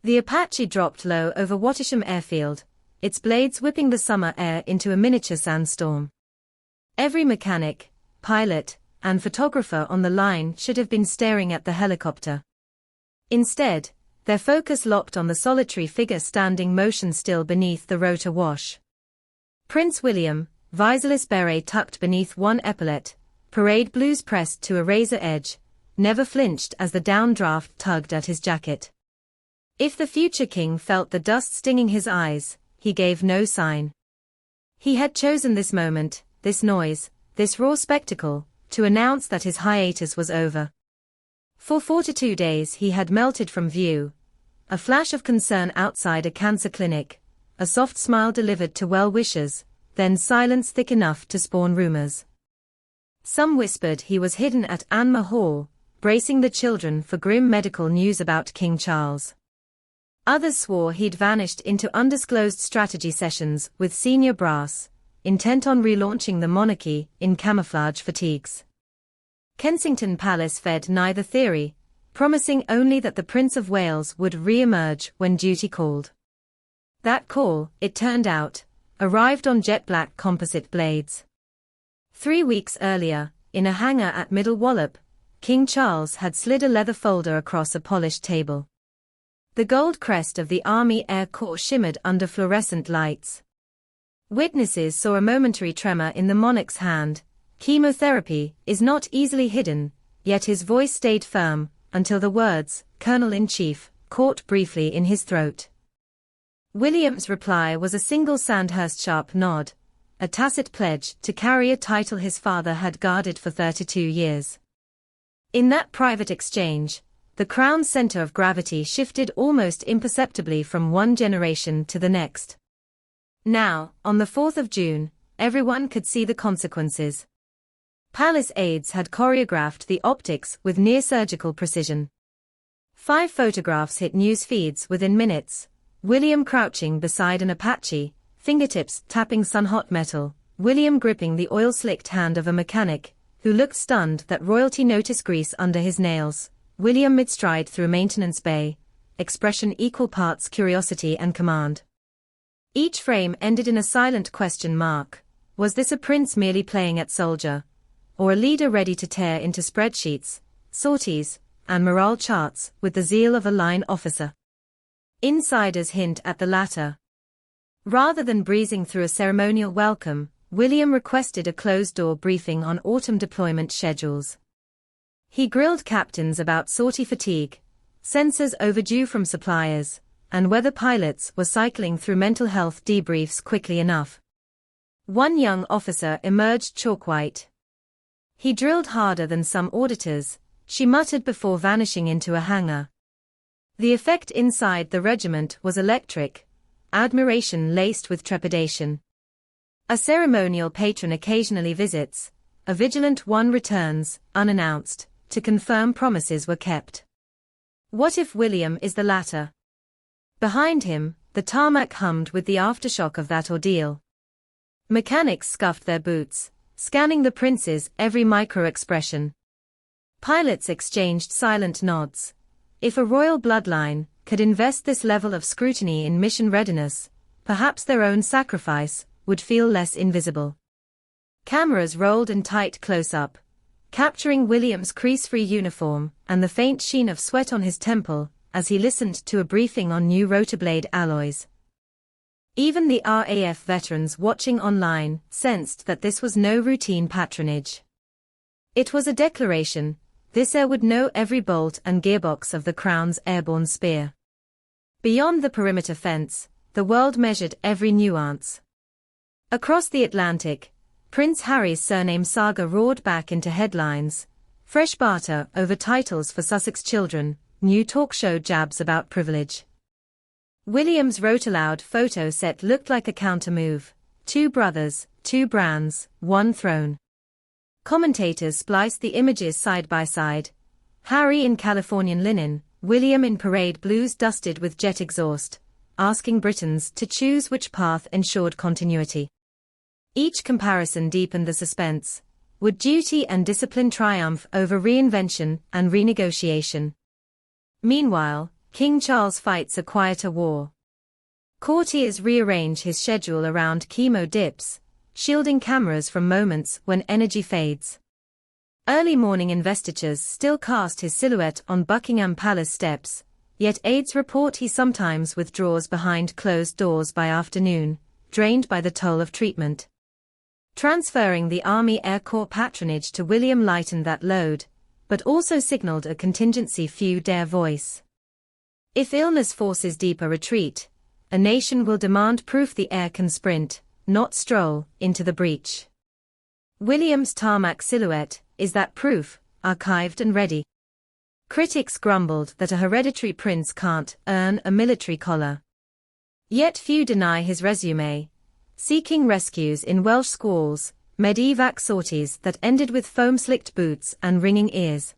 The Apache dropped low over Wattisham airfield, its blades whipping the summer air into a miniature sandstorm. Every mechanic, pilot, and photographer on the line should have been staring at the helicopter. Instead, their focus locked on the solitary figure standing motion still beneath the rotor wash. Prince William, visorless beret tucked beneath one epaulette, parade blues pressed to a razor edge, never flinched as the downdraft tugged at his jacket. If the future king felt the dust stinging his eyes, he gave no sign. He had chosen this moment, this noise, this raw spectacle, to announce that his hiatus was over. For 42 days he had melted from view. A flash of concern outside a cancer clinic, a soft smile delivered to well-wishers, then silence thick enough to spawn rumors. Some whispered he was hidden at Anmer Hall, bracing the children for grim medical news about King Charles. Others swore he'd vanished into undisclosed strategy sessions with senior brass, intent on relaunching the monarchy in camouflage fatigues. Kensington Palace fed neither theory, promising only that the Prince of Wales would re-emerge when duty called. That call, it turned out, arrived on jet-black composite blades. 3 weeks earlier, in a hangar at Middle Wallop, King Charles had slid a leather folder across a polished table. The gold crest of the Army Air Corps shimmered under fluorescent lights. Witnesses saw a momentary tremor in the monarch's hand. Chemotherapy is not easily hidden, yet his voice stayed firm, until the words, Colonel-in-Chief, caught briefly in his throat. William's reply was a single Sandhurst-sharp nod, a tacit pledge to carry a title his father had guarded for 32 years. In that private exchange, the crown's center of gravity shifted almost imperceptibly from one generation to the next. Now, on the 4th of June, everyone could see the consequences. Palace aides had choreographed the optics with near-surgical precision. 5 photographs hit news feeds within minutes, William crouching beside an Apache, fingertips tapping sun-hot metal, William gripping the oil-slicked hand of a mechanic, who looked stunned that royalty noticed grease under his nails, William mid-stride through a maintenance bay, expression equal parts curiosity and command. Each frame ended in a silent question mark. Was this a prince merely playing at soldier? Or a leader ready to tear into spreadsheets, sorties, and morale charts with the zeal of a line officer? Insiders hint at the latter. Rather than breezing through a ceremonial welcome, William requested a closed-door briefing on autumn deployment schedules. He grilled captains about sortie fatigue, sensors overdue from suppliers, and whether pilots were cycling through mental health debriefs quickly enough. One young officer emerged chalk-white. He drilled harder than some auditors, she muttered before vanishing into a hangar. The effect inside the regiment was electric, admiration laced with trepidation. A ceremonial patron occasionally visits, a vigilant one returns, unannounced, to confirm promises were kept. What if William is the latter? Behind him, the tarmac hummed with the aftershock of that ordeal. Mechanics scuffed their boots, scanning the prince's every micro-expression. Pilots exchanged silent nods. If a royal bloodline could invest this level of scrutiny in mission readiness, perhaps their own sacrifice would feel less invisible. Cameras rolled in tight close-up, capturing William's crease-free uniform and the faint sheen of sweat on his temple as he listened to a briefing on new rotorblade alloys. Even the RAF veterans watching online sensed that this was no routine patronage. It was a declaration: this heir would know every bolt and gearbox of the Crown's airborne spear. Beyond the perimeter fence, the world measured every nuance. Across the Atlantic, Prince Harry's surname saga roared back into headlines, fresh barter over titles for Sussex children, new talk show jabs about privilege. William's rotor-loud photo set looked like a counter-move: 2 brothers, 2 brands, 1 throne. Commentators spliced the images side by side. Harry in Californian linen, William in parade blues dusted with jet exhaust, asking Britons to choose which path ensured continuity. Each comparison deepened the suspense. Would duty and discipline triumph over reinvention and renegotiation? Meanwhile, King Charles fights a quieter war. Courtiers rearrange his schedule around chemo dips, shielding cameras from moments when energy fades. Early morning investitures still cast his silhouette on Buckingham Palace steps, yet aides report he sometimes withdraws behind closed doors by afternoon, drained by the toll of treatment. Transferring the Army Air Corps patronage to William lightened that load, but also signaled a contingency few dare voice. If illness forces deeper retreat, a nation will demand proof the heir can sprint, not stroll, into the breach. William's tarmac silhouette is that proof, archived and ready. Critics grumbled that a hereditary prince can't earn a military collar. Yet few deny his resume, seeking rescues in Welsh squalls, medevac sorties that ended with foam-slicked boots and ringing ears.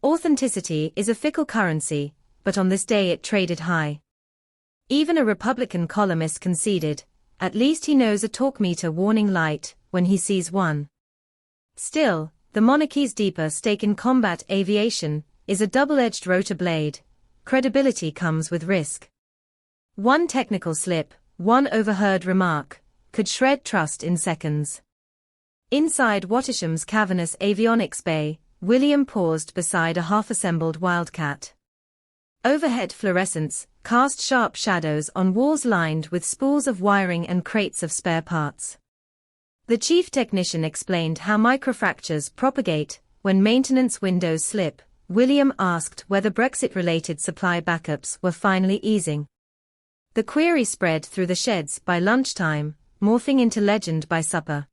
Authenticity is a fickle currency, but on this day it traded high. Even a Republican columnist conceded, at least he knows a torque-meter warning light when he sees one. Still, the monarchy's deeper stake in combat aviation is a double-edged rotor blade. Credibility comes with risk. One technical slip, one overheard remark, could shred trust in seconds. Inside Wattisham's cavernous avionics bay, William paused beside a half-assembled Wildcat. Overhead fluorescents cast sharp shadows on walls lined with spools of wiring and crates of spare parts. The chief technician explained how microfractures propagate when maintenance windows slip. William asked whether Brexit-related supply backups were finally easing. The query spread through the sheds by lunchtime, morphing into legend by supper.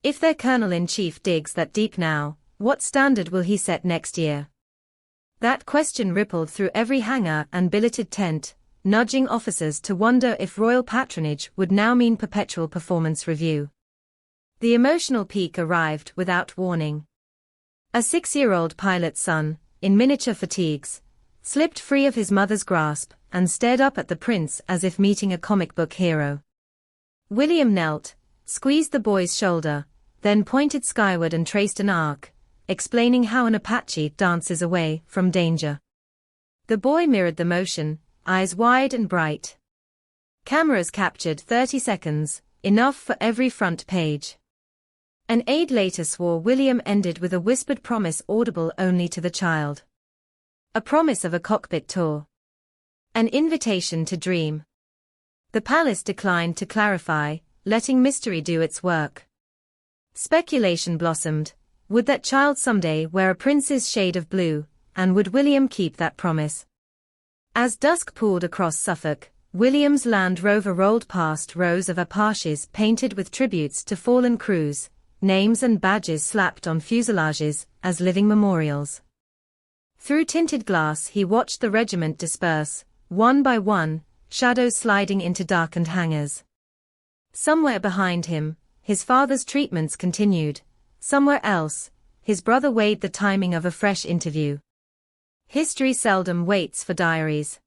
If their colonel-in-chief digs that deep now, what standard will he set next year? That question rippled through every hangar and billeted tent, nudging officers to wonder if royal patronage would now mean perpetual performance review. The emotional peak arrived without warning. A 6-year-old pilot's son, in miniature fatigues, slipped free of his mother's grasp and stared up at the prince as if meeting a comic book hero. William knelt, squeezed the boy's shoulder, then pointed skyward and traced an arc, explaining how an Apache dances away from danger. The boy mirrored the motion, eyes wide and bright. Cameras captured 30 seconds, enough for every front page. An aide later swore William ended with a whispered promise audible only to the child. A promise of a cockpit tour. An invitation to dream. The palace declined to clarify, letting mystery do its work. Speculation blossomed. Would that child someday wear a prince's shade of blue, and would William keep that promise? As dusk pooled across Suffolk, William's Land Rover rolled past rows of Apaches painted with tributes to fallen crews, names and badges slapped on fuselages as living memorials. Through tinted glass he watched the regiment disperse, one by one, shadows sliding into darkened hangars. Somewhere behind him, his father's treatments continued. Somewhere else, his brother weighed the timing of a fresh interview. History seldom waits for diaries.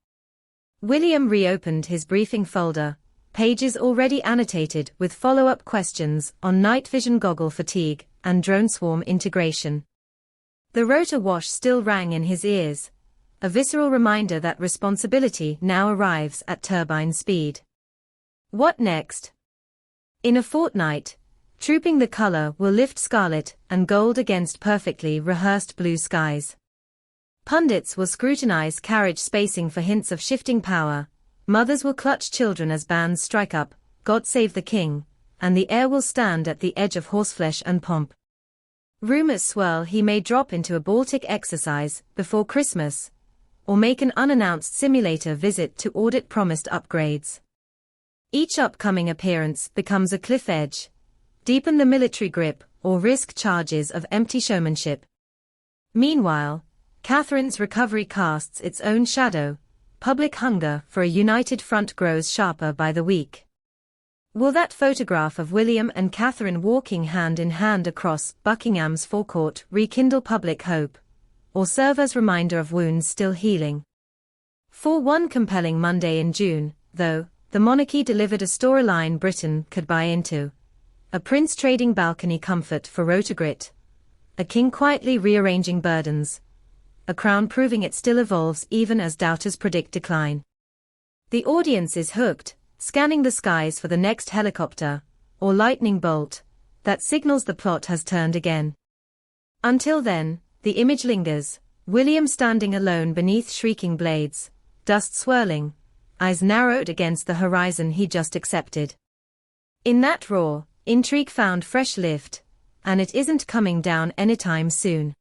William reopened his briefing folder, pages already annotated with follow-up questions on night vision goggle fatigue and drone swarm integration. The rotor wash still rang in his ears, a visceral reminder that responsibility now arrives at turbine speed. What next? In a fortnight, Trooping the color will lift scarlet and gold against perfectly rehearsed blue skies. Pundits will scrutinize carriage spacing for hints of shifting power, mothers will clutch children as bands strike up, God Save the King, and the heir will stand at the edge of horseflesh and pomp. Rumors swirl he may drop into a Baltic exercise before Christmas, or make an unannounced simulator visit to audit promised upgrades. Each upcoming appearance becomes a cliff edge. Deepen the military grip, or risk charges of empty showmanship. Meanwhile, Catherine's recovery casts its own shadow. Public hunger for a united front grows sharper by the week. Will that photograph of William and Catherine walking hand in hand across Buckingham's forecourt rekindle public hope, or serve as reminder of wounds still healing? For one compelling Monday in June, though, the monarchy delivered a storyline Britain could buy into. A prince trading balcony comfort for rotogrit. A king quietly rearranging burdens. a crown proving it still evolves even as doubters predict decline. The audience is hooked, scanning the skies for the next helicopter, or lightning bolt, that signals the plot has turned again. Until then, the image lingers, William standing alone beneath shrieking blades, dust swirling, eyes narrowed against the horizon he just accepted. In that roar, intrigue found fresh lift, and it isn't coming down anytime soon.